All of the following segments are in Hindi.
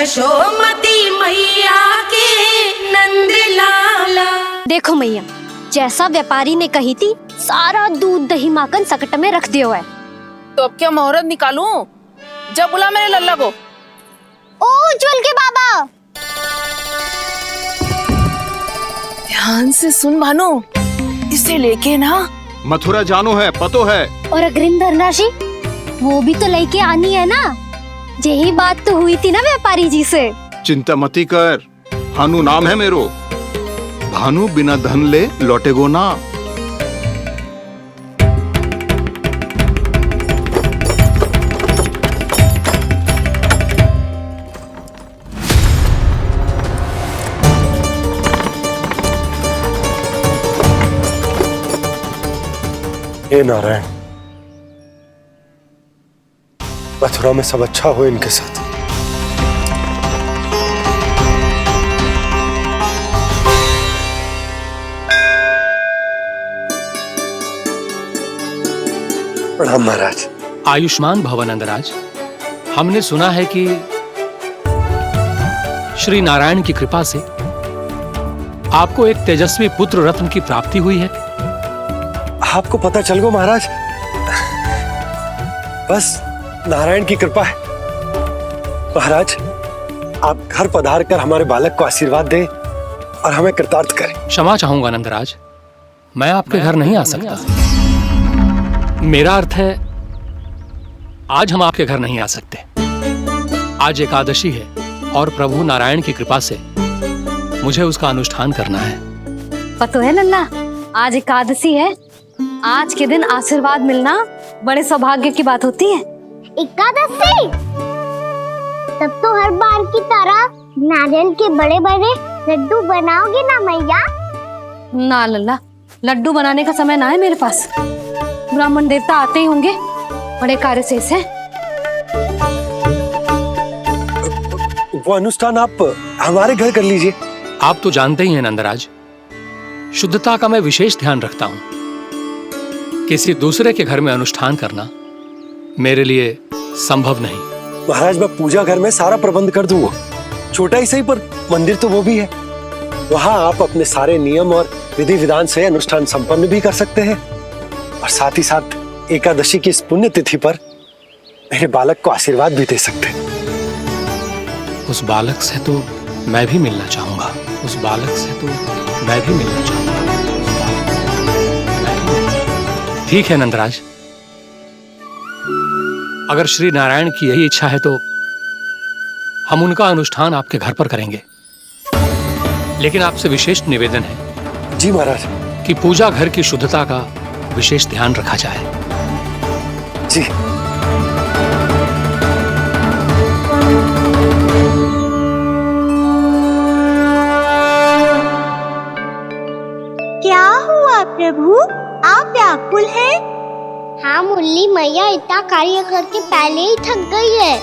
यशोमती मैया के नंद लाला। देखो मैया, जैसा व्यापारी ने कही थी सारा दूध दही माखन सकट में रख दियो है। तो अब क्या मुहूर्त निकालूं? जब बुला मेरे लल्ला को। ओ उज्जवल के बाबा, ध्यान से सुन भानु, इसे लेके ना मथुरा जानो है, पतो है। और अग्रिम धनराशि वो भी तो लेके आनी है ना। यही बात तो हुई थी ना व्यापारी जी से। चिंता मती कर, भानु नाम है मेरो। भानु बिना धन ले लौटेगो ना। हे नारायण, मथुरा में सब अच्छा हो इनके साथ। प्रणाम महाराज। आयुष्मान भव नंदराज। हमने सुना है कि श्री नारायण की कृपा से आपको एक तेजस्वी पुत्र रत्न की प्राप्ति हुई है। आपको पता चल गो महाराज, बस नारायण की कृपा है। महाराज, आप घर पधार कर हमारे बालक को आशीर्वाद दें और हमें कृतार्थ करें। क्षमा चाहूंगा नंदराज, मैं आपके घर नहीं आ सकता। मेरा अर्थ है आज हम आपके घर नहीं आ सकते। आज एकादशी है और प्रभु नारायण की कृपा से मुझे उसका अनुष्ठान करना है। पतो है लल्ला, आज एकादशी है। आज के दिन आशीर्वाद मिलना बड़े सौभाग्य की बात होती है। एकादशी, तब तो हर बार की तरह नारियल के बड़े बड़े लड्डू बनाओगे ना मैया? ना लल्ला, लड्डू बनाने का समय ना है मेरे पास। ब्राह्मण देवता आते ही होंगे, बड़े कार्य शेष है। वो अनुष्ठान आप हमारे घर कर लीजिए। आप तो जानते ही हैं नंदराज, शुद्धता का मैं विशेष ध्यान रखता हूं। किसी दूसरे के घर में अनुष्ठान करना मेरे लिए संभव नहीं। महाराज, मैं पूजा घर में सारा प्रबंध कर दूंगा। छोटा ही सही पर मंदिर तो वो भी है। वहां आप अपने सारे नियम और विधि विधान से अनुष्ठान संपन्न भी कर सकते हैं और साथ ही साथ एकादशी की इस पुण्य तिथि पर मेरे बालक को आशीर्वाद भी दे सकते हैं। उस बालक से तो मैं भी मिलना चाहूंगा। उस बालक से तो मैं भी मिलना चाहूंगा। ठीक है नंदराज, अगर श्री नारायण की यही इच्छा है तो हम उनका अनुष्ठान आपके घर पर करेंगे। लेकिन आपसे विशेष निवेदन है जी महाराज, कि पूजा घर की शुद्धता का विशेष ध्यान रखा जाए। जी। क्या हुआ प्रभु, आप व्याकुल हैं? हाँ मुरली मैया इतना कार्य करके पहले ही थक गई है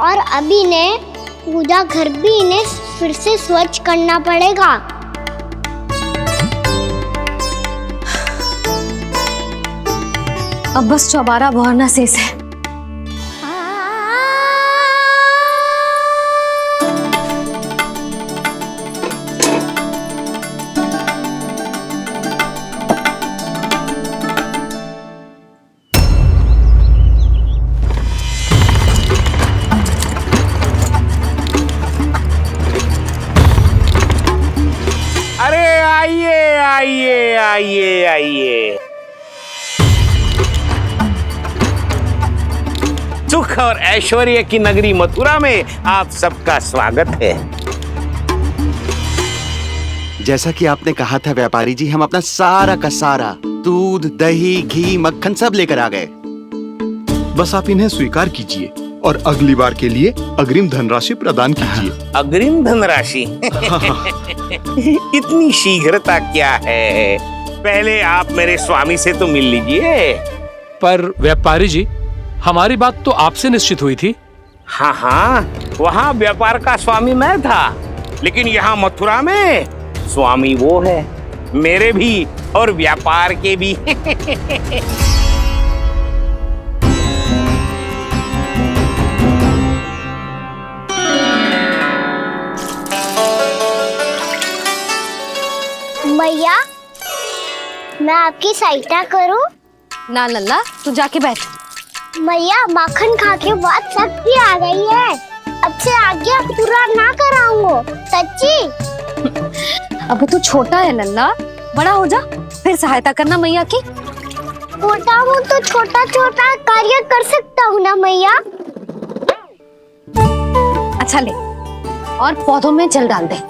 और अब इन्हें पूजा घर भी इन्हें फिर से स्वच्छ करना पड़ेगा। अब बस चौबारा बहरना शेष है। आइए आइए आइए। सुख और ऐश्वर्य की नगरी मथुरा में आप सबका स्वागत है। जैसा कि आपने कहा था व्यापारी जी, हम अपना सारा का सारा दूध दही घी मक्खन सब लेकर आ गए। बस आप इन्हें स्वीकार कीजिए और अगली बार के लिए अग्रिम धनराशि प्रदान कीजिए। अग्रिम धनराशि? इतनी शीघ्रता क्या है? पहले आप मेरे स्वामी से तो मिल लीजिए। पर व्यापारी जी, हमारी बात तो आपसे निश्चित हुई थी। हाँ हाँ, वहाँ व्यापार का स्वामी मैं था, लेकिन यहाँ मथुरा में स्वामी वो है, मेरे भी और व्यापार के भी। मैया, मैं आपकी सहायता करूं? ना लल्ला, तू जाके बैठ। मैया, माखन खा के बहुत शक्ति आ गई है। अब से आगे पूरा ना कराऊंगा, सच्ची। अब तू छोटा है लल्ला, बड़ा हो जा फिर सहायता करना मैया की। छोटा हूँ तो छोटा छोटा कार्य कर सकता हूँ ना मैया। अच्छा ले, और पौधों में जल डाल दे।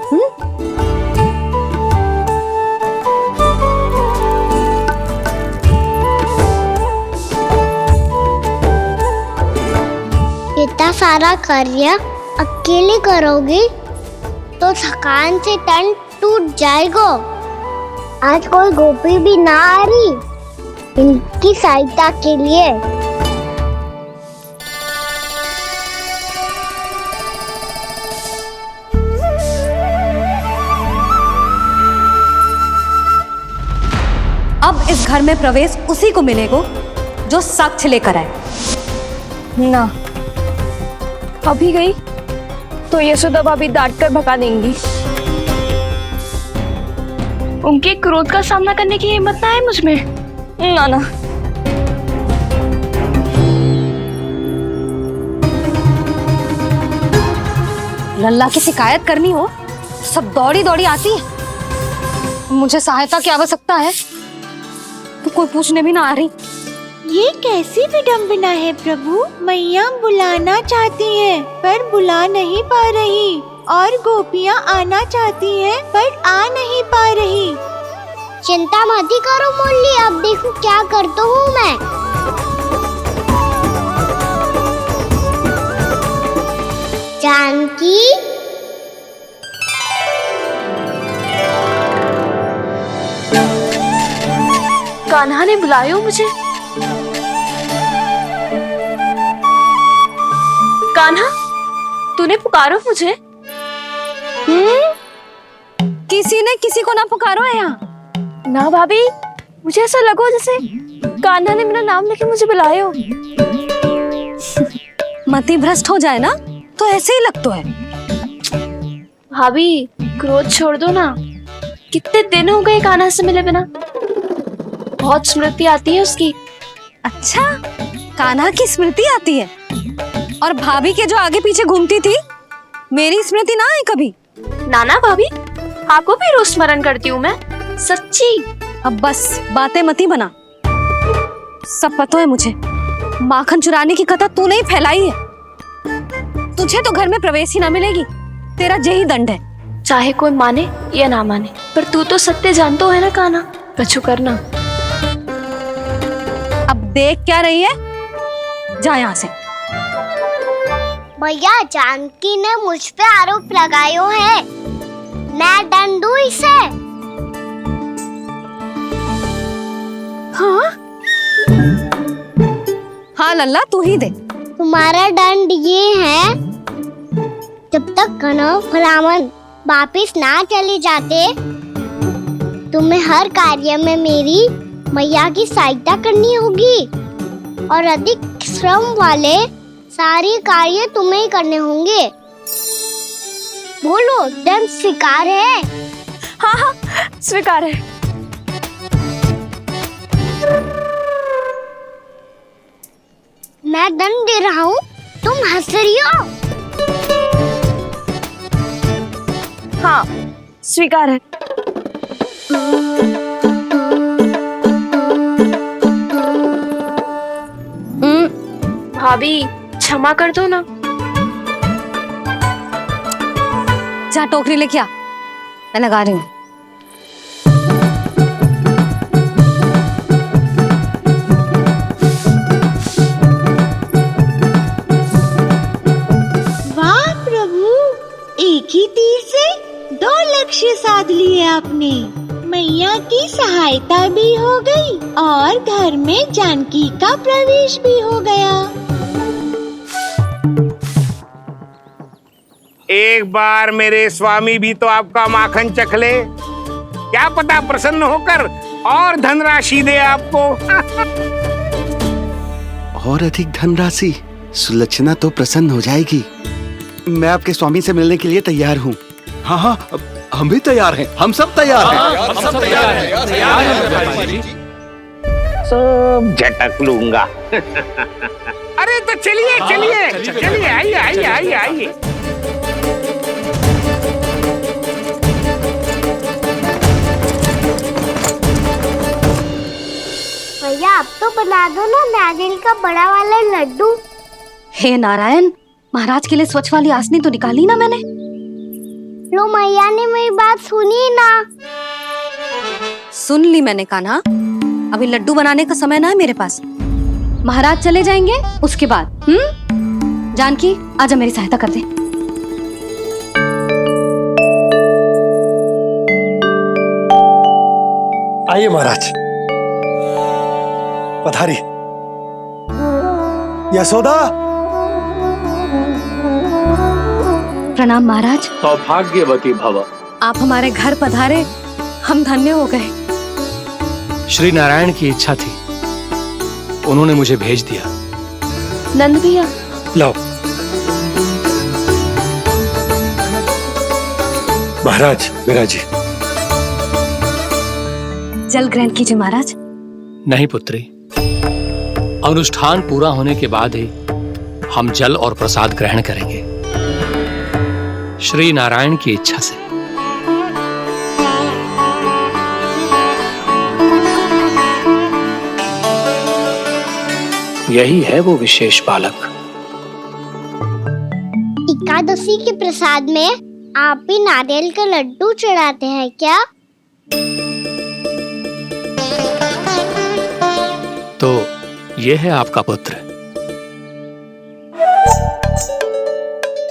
इतना सारा कार्य अकेले करोगी तो थकान से तन टूट जाएगा। आज कोई गोपी भी ना आ रही इनकी सहायता के लिए। अब इस घर में प्रवेश उसी को मिलेगा जो साक्ष्य लेकर आए। ना, अभी गई तो यशोदा भाभी डांट कर भगा देंगी। उनके क्रोध का सामना करने की हिम्मत ना है मुझ में। ना ना, लल्ला की शिकायत करनी हो सब दौड़ी दौड़ी आती है। मुझे सहायता की आवश्यकता है तो कोई पूछने भी ना आ रही। ये कैसी विडंबना है प्रभु। मैया बुलाना चाहती हैं पर बुला नहीं पा रही, और गोपियाँ आना चाहती हैं पर आ नहीं पा रही। चिंता मत करो मुरली, अब देखो क्या करता हूँ मैं। जानकी, कान्हा ने बुलाया हो मुझे। कान्हा, तूने पुकारो मुझे। किसी ने किसी को ना पुकारो है यहाँ। ना भाभी, मुझे ऐसा लगो जैसे कान्हा ने मेरा नाम लेके मुझे बुलाया हो। मति भ्रष्ट हो जाए ना तो ऐसे ही लगता है। भाभी, क्रोध छोड़ दो ना। कितने दिन हो गए कान्हा से मिले बिना। बहुत स्मृति आती है उसकी। अच्छा, कान्हा की स्मृति आती है? और भाभी के जो आगे पीछे घूमती थी, मेरी स्मृति ना आई कभी? नाना भाभी, आपको भी रोज स्मरण करती हूँ मैं, सच्ची। अब बस बातें मत ही बना। सब पता है मुझे। माखन चुराने की कथा तूने ही फैलाई है। तुझे तो घर में प्रवेश ही ना मिलेगी। तेरा यही दंड है। चाहे कोई माने या ना माने, पर तू तो सत्य जानता है ना कान्हा। कछु करना। अब देख क्या रही है, जा यहाँ से। भैया, जानकी ने मुझ पे आरोप लगायो है, मैं दंड दूं इसे। हाँ हाँ लल्ला, तू ही दे। तुम्हारा दंड ये है, जब तक कनव ब्राह्मण वापिस ना चले जाते, तुम्हें हर कार्य में मेरी मैया की सहायता करनी होगी, और अधिक श्रम वाले सारे कार्य तुम्हें ही करने होंगे। बोलो, दंड स्वीकार है? हाँ हाँ, स्वीकार है। मैं दंड दे रहा हूँ, तुम हंस रही हो? हाँ, स्वीकार है। भाभी, क्षमा कर दो ना। जा टोकरी लेके आ, मैं लगा रही हूँ। वाह प्रभु, एक ही तीर से 2 लक्ष्य साध लिए आपने। मैया की सहायता भी हो गई और घर में जानकी का प्रवेश भी हो गया। एक बार मेरे स्वामी भी तो आपका माखन चख ले, क्या पता प्रसन्न होकर और धनराशि दे आपको। और अधिक धनराशि? सुलक्षणा तो प्रसन्न हो जाएगी। मैं आपके स्वामी से मिलने के लिए तैयार हूँ। हाँ हाँ, हम भी तैयार हैं, हम सब तैयार हैं। हम सब तैयार हैं, तैयार हैं व्यापारी जी। सब झटक लूंगा। अरे तो चलिए चलिए चलिए, आइए आइए आइए आइए। भैया आप तो बना दो ना नारियल का बड़ा वाला लड्डू। हे नारायण, महाराज के लिए स्वच्छ वाली आसनी तो निकाली ना मैंने। लो मैया ने मेरी बात सुनी ना। सुन ली मैंने कान्हा, अभी लड्डू बनाने का समय ना है मेरे पास। महाराज चले जाएंगे उसके बाद। जानकी आजा मेरी सहायता कर दे। आइए महाराज, पधारी। यशोदा। प्रणाम महाराज। सौभाग्यवती भव। आप हमारे घर पधारे, हम धन्य हो गए। श्री नारायण की इच्छा थी, उन्होंने मुझे भेज दिया। नंद भैया लाओ। महाराज मेरा जी। जल ग्रहण कीजिए महाराज। नहीं पुत्री, अनुष्ठान पूरा होने के बाद ही हम जल और प्रसाद ग्रहण करेंगे, श्री नारायण की इच्छा से। यही है वो विशेष बालक। एकादशी के प्रसाद में आप भी नारियल का लड्डू चढ़ाते हैं क्या? तो ये है आपका पुत्र।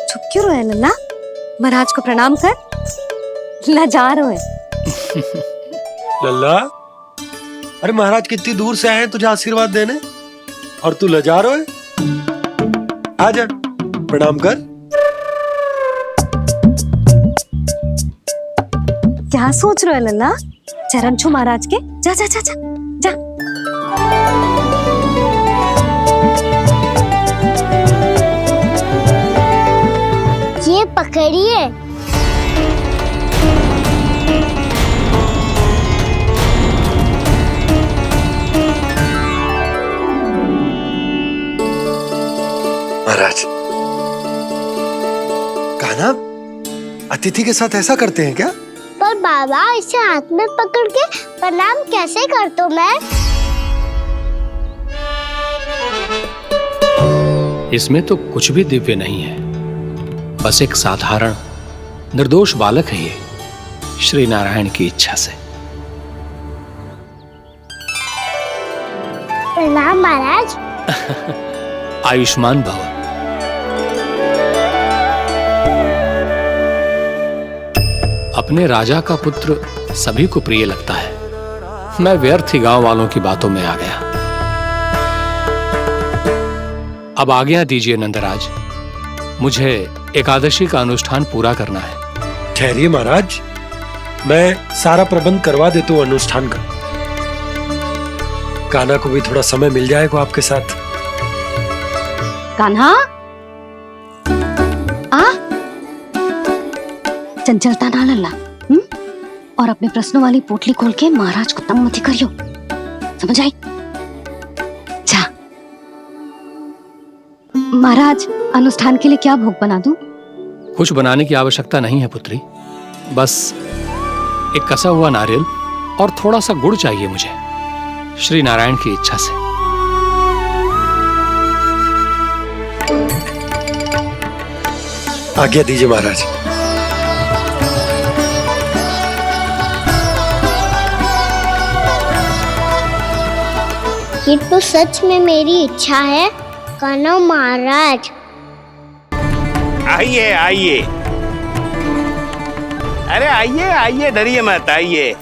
चुप क्यों रोए लल्ला? महाराज को प्रणाम कर। लजा रोए। लल्ला, अरे महाराज कितनी दूर से आए हैं तुझे आशीर्वाद देने, और तू लजा रहा है? आजा प्रणाम कर। क्या सोच रहे हो लल्ला? चरण छू महाराज के। जा जा जा जा जा। ये पकड़िए। महाराज, कान्हा अतिथि के साथ ऐसा करते हैं क्या? पर बाबा इसे हाथ में पकड़ के प्रणाम कैसे करता हूँ मैं? इसमें तो कुछ भी दिव्य नहीं है, बस एक साधारण निर्दोष बालक है ये, श्री नारायण की इच्छा से। प्रणाम महाराज। आयुष्मान भव। अपने राजा का पुत्र सभी को प्रिय लगता है। मैं व्यर्थ ही गांव वालों की बातों में आ गया। अब आज्ञा दीजिए नंदराज, मुझे एकादशी का अनुष्ठान पूरा करना है। ठहरिए महाराज, मैं सारा प्रबंध करवा देता हूँ अनुष्ठान का। कान्हा को भी थोड़ा समय मिल जाएगा आपके साथ। कान्हा आ, चंचलता ना लल्ला। और अपने प्रश्नों वाली पोटली खोल के महाराज को तंग मत करियो, समझ आई? जा। महाराज, अनुष्ठान के लिए क्या भोग बना दूं? कुछ बनाने की आवश्यकता नहीं है पुत्री, बस एक कसा हुआ नारियल और थोड़ा सा गुड़ चाहिए मुझे, श्री नारायण की इच्छा से। आज्ञा दीजिए महाराज। ये तो सच में मेरी इच्छा है कान्हा महाराज। आइए आइए, अरे आइए आइए, डरिए मत, आइए।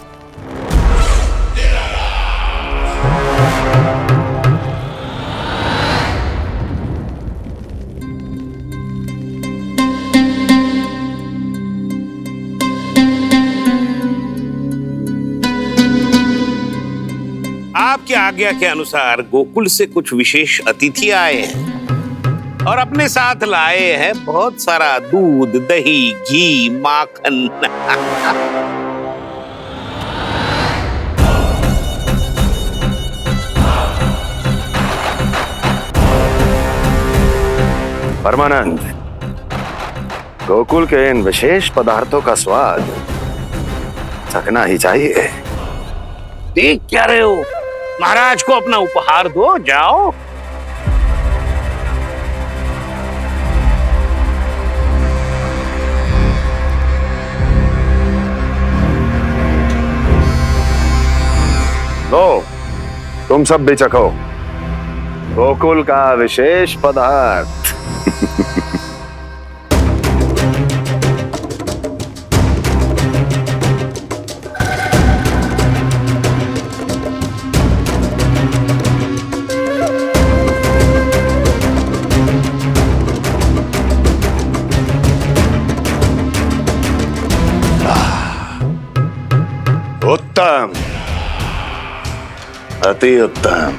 आपकी आज्ञा के अनुसार गोकुल से कुछ विशेष अतिथि आए हैं और अपने साथ लाए हैं बहुत सारा दूध, दही, घी, माखन। परमानंद, गोकुल के इन विशेष पदार्थों का स्वाद चखना ही चाहिए। देख क्या रहे हो? महाराज को अपना उपहार दो, जाओ। लो, तुम सब भी चखो गोकुल का विशेष पदार्थ। उत्तम, अति उत्तम।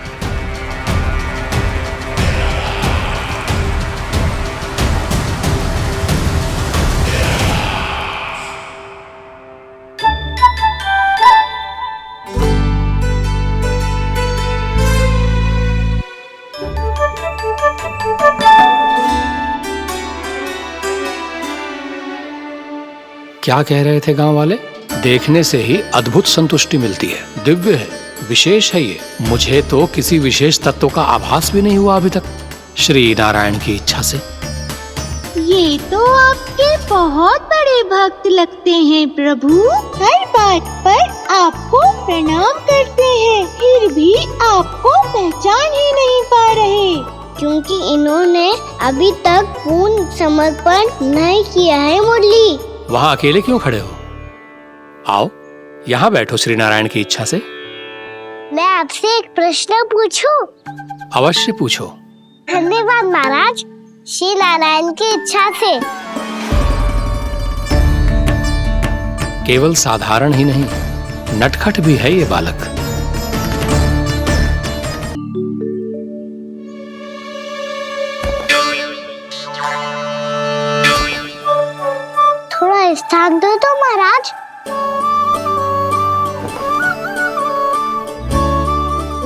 क्या कह रहे थे गांव वाले? देखने से ही अद्भुत संतुष्टि मिलती है, दिव्य है, विशेष है ये। मुझे तो किसी विशेष तत्व का आभास भी नहीं हुआ अभी तक, श्री नारायण की इच्छा से। ये तो आपके बहुत बड़े भक्त लगते हैं प्रभु। हर बात पर आपको प्रणाम करते हैं, फिर भी आपको पहचान ही नहीं पा रहे। क्योंकि इन्होंने अभी तक पूर्ण समर्पण नहीं किया है मुरली। वहाँ अकेले क्यों खड़े हो? आओ यहाँ बैठो श्री नारायण की इच्छा से। मैं आपसे एक प्रश्न पूछूं? अवश्य पूछो। धन्यवाद महाराज, श्री नारायण की इच्छा से। केवल साधारण ही नहीं, नटखट भी है ये बालक। थोड़ा स्थान दो तो महाराज।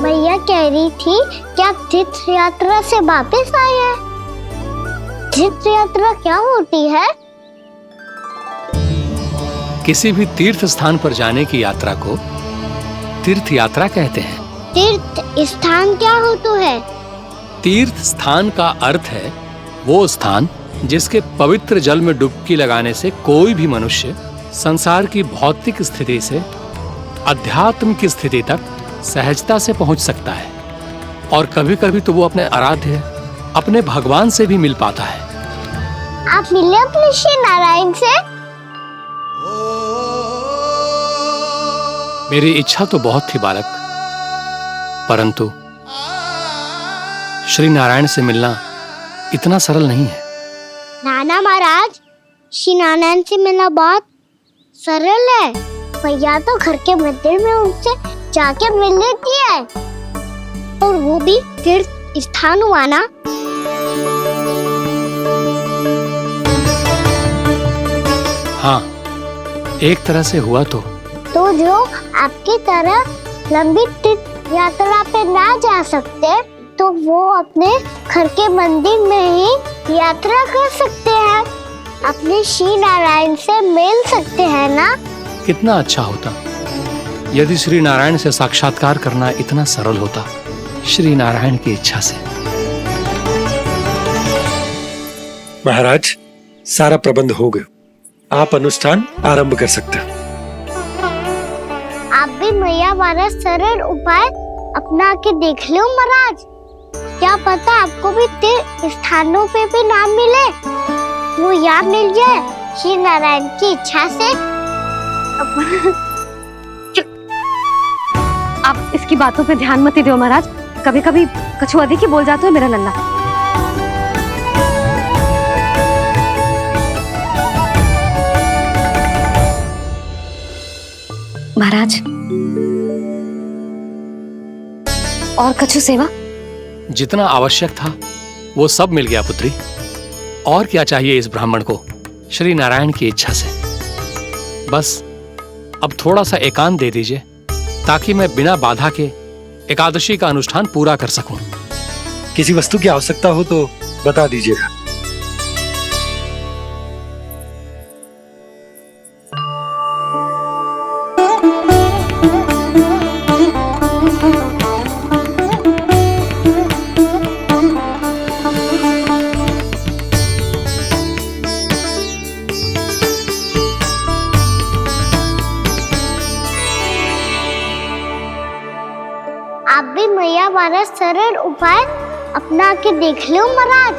मैया कह रही थी कि आप तीर्थ यात्रा से वापस आए हैं। तीर्थ यात्रा क्या होती है? किसी भी तीर्थ स्थान पर जाने की यात्रा को तीर्थ यात्रा कहते हैं। तीर्थ स्थान क्या हो तो है? तीर्थ स्थान का अर्थ है वो स्थान जिसके पवित्र जल में डुबकी लगाने से कोई भी मनुष्य संसार की भौतिक स्थिति से अध्यात्म की स्थिति तक सहजता से पहुंच सकता है, और कभी कभी तो वो अपने आराध्य, अपने भगवान से भी मिल पाता है। आप मिले अपने श्री नारायण से? मेरी इच्छा तो बहुत थी बालक, परंतु श्री नारायण से मिलना इतना सरल नहीं है। नाना महाराज, श्री नारायण से मिलना बहुत सरल है। भैया तो घर के मंदिर में उनसे जाके मिल लेती है, और वो भी तीर्थ स्थान हुआ ना। हाँ, एक तरह से हुआ तो जो आपकी तरह लंबी तीर्थ यात्रा पे ना जा सकते, तो वो अपने घर के मंदिर में ही यात्रा कर सकते हैं, अपने श्री नारायण से मिल सकते हैं ना। कितना अच्छा होता यदि श्री नारायण से साक्षात्कार करना इतना सरल होता, श्री नारायण की इच्छा से। महाराज, सारा प्रबंध हो गया, आप अनुष्ठान आरंभ कर सकते हैं। आप भी मैया वाला सरल उपाय अपना के देख लो महाराज। क्या पता आपको भी तीर्थ स्थानों पे भी नाम मिले, वो यहाँ मिल जाए श्री नारायण की इच्छा से। आप इसकी बातों पे ध्यान मत दो महाराज, कभी कभी कछुआ देखी बोल जाता है मेरा लल्ला। महाराज, और कछु सेवा? जितना आवश्यक था वो सब मिल गया पुत्री। और क्या चाहिए इस ब्राह्मण को श्री नारायण की इच्छा से। बस अब थोड़ा सा एकांत दे दीजिए ताकि मैं बिना बाधा के एकादशी का अनुष्ठान पूरा कर सकूं। किसी वस्तु की आवश्यकता हो तो बता दीजिएगा। आप भी मैया वाला सरल उपाय अपना के देख लो महाराज।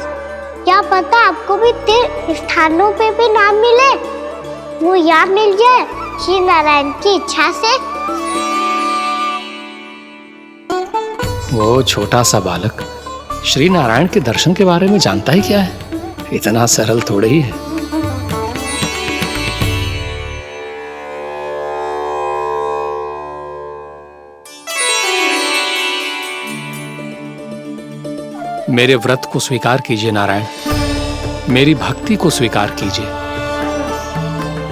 क्या पता आपको भी तीर्थ स्थानों पे भी नाम मिले, वो यहाँ मिल जाए श्री नारायण की इच्छा से। वो छोटा सा बालक श्री नारायण के दर्शन के बारे में जानता ही क्या है? इतना सरल थोड़े ही है। मेरे व्रत को स्वीकार कीजिए नारायण, मेरी भक्ति को स्वीकार कीजिए।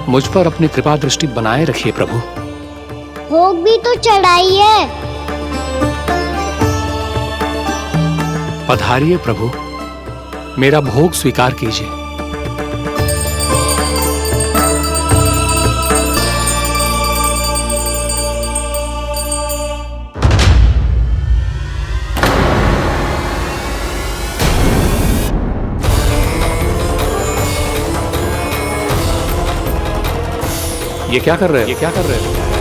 मुझ पर अपनी कृपा दृष्टि बनाए रखिए प्रभु। भोग भी तो चढ़ाइए। पधारिए प्रभु, मेरा भोग स्वीकार कीजिए। ये क्या कर रहे हैं?